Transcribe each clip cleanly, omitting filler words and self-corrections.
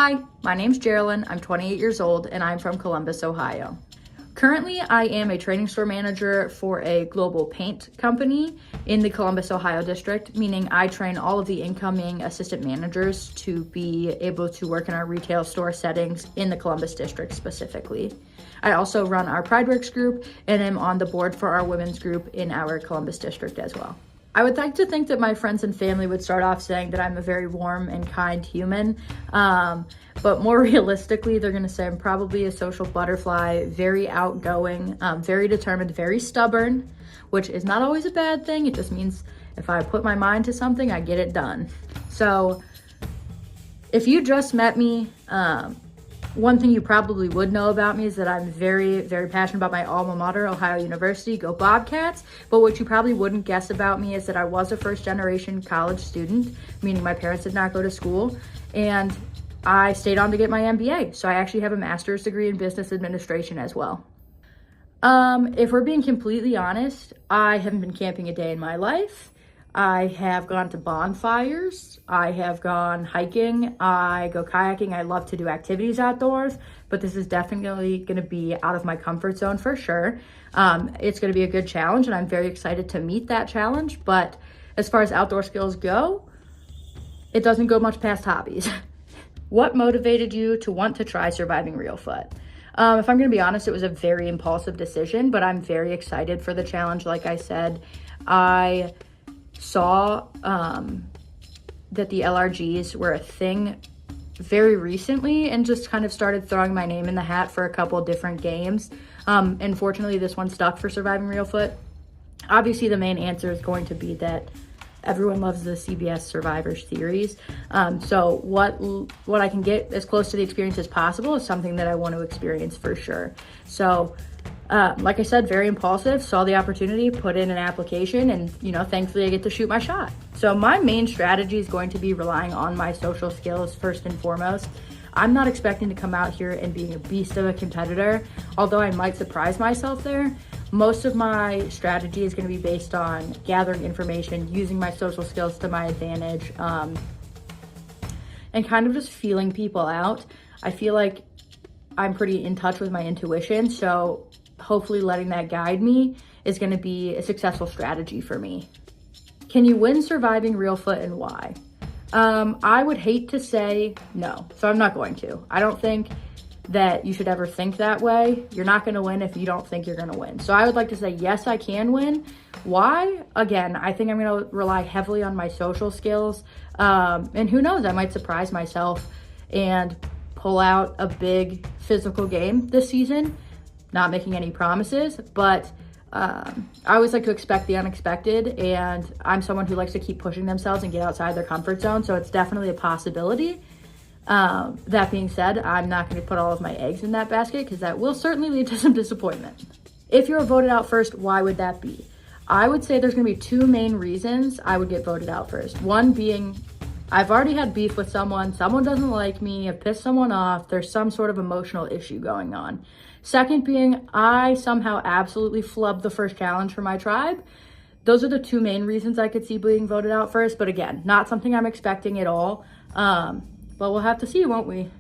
Hi, my name's Gerrilyn. I'm 28 years old and I'm from Columbus, Ohio. Currently, I am a training store manager for a global paint company in the Columbus, Ohio district, meaning I train all of the incoming assistant managers to be able to work in our retail store settings in the Columbus district specifically. I also run our PrideWorks group and am on the board for our women's group in our Columbus district as well. I would like to think that my friends and family would start off saying that I'm a very warm and kind human, but more realistically, they're gonna say I'm probably a social butterfly, very outgoing, very determined, very stubborn, which is not always a bad thing. It just means if I put my mind to something, I get it done. So if you just met me, one thing you probably would know about me is that I'm very, very passionate about my alma mater, Ohio University, go Bobcats. But what you probably wouldn't guess about me is that I was a first generation college student, meaning my parents did not go to school, and I stayed on to get my MBA. So I actually have a master's degree in business administration as well. If we're being completely honest, I haven't been camping a day in my life. I have gone to bonfires, I have gone hiking, I go kayaking. I love to do activities outdoors, but this is definitely gonna be out of my comfort zone for sure. It's gonna be a good challenge and I'm very excited to meet that challenge, but as far as outdoor skills go, it doesn't go much past hobbies. What motivated you to want to try surviving Reelfoot? If I'm gonna be honest, it was a very impulsive decision, but I'm very excited for the challenge. Like I said, I saw that the LRGs were a thing very recently and just kind of started throwing my name in the hat for a couple of different games. And fortunately, this one stuck for surviving Reelfoot. Obviously, the main answer is going to be that everyone loves the CBS Survivor series. So what I can get as close to the experience as possible is something that I want to experience for sure. So like I said, very impulsive, saw the opportunity, put in an application, and thankfully I get to shoot my shot. So my main strategy is going to be relying on my social skills first and foremost. I'm not expecting to come out here and being a beast of a competitor, although I might surprise myself there. Most of my strategy is going to be based on gathering information, using my social skills to my advantage, and kind of just feeling people out. I feel like I'm pretty in touch with my intuition, so hopefully letting that guide me is going to be a successful strategy for me. Can you win surviving Reelfoot and why? I would hate to say no, so I'm not going to. I don't think that you should ever think that way. You're not going to win if you don't think you're going to win. So I would like to say, yes, I can win. Why? Again, I think I'm going to rely heavily on my social skills. And who knows, I might surprise myself and pull out a big physical game this season. Not making any promises, but I always like to expect the unexpected, and I'm someone who likes to keep pushing themselves and get outside their comfort zone, so it's definitely a possibility. That being said, I'm not going to put all of my eggs in that basket because that will certainly lead to some disappointment. If you're voted out first, why would that be? I would say there's going to be two main reasons I would get voted out first. One being I've already had beef with someone doesn't like me, I've pissed someone off, there's some sort of emotional issue going on. Second being, I somehow absolutely flubbed the first challenge for my tribe. Those are the two main reasons I could see being voted out first, but again, not something I'm expecting at all. But we'll have to see, won't we?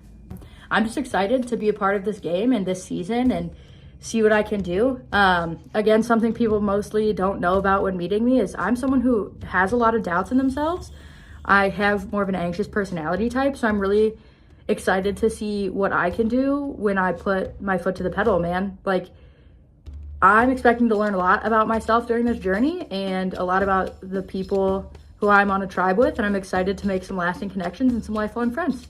I'm just excited to be a part of this game and this season and see what I can do. Again, something people mostly don't know about when meeting me is I'm someone who has a lot of doubts in themselves. I have more of an anxious personality type, so I'm really excited to see what I can do when I put my foot to the pedal, man. Like, I'm expecting to learn a lot about myself during this journey and a lot about the people who I'm on a tribe with, and I'm excited to make some lasting connections and some lifelong friends.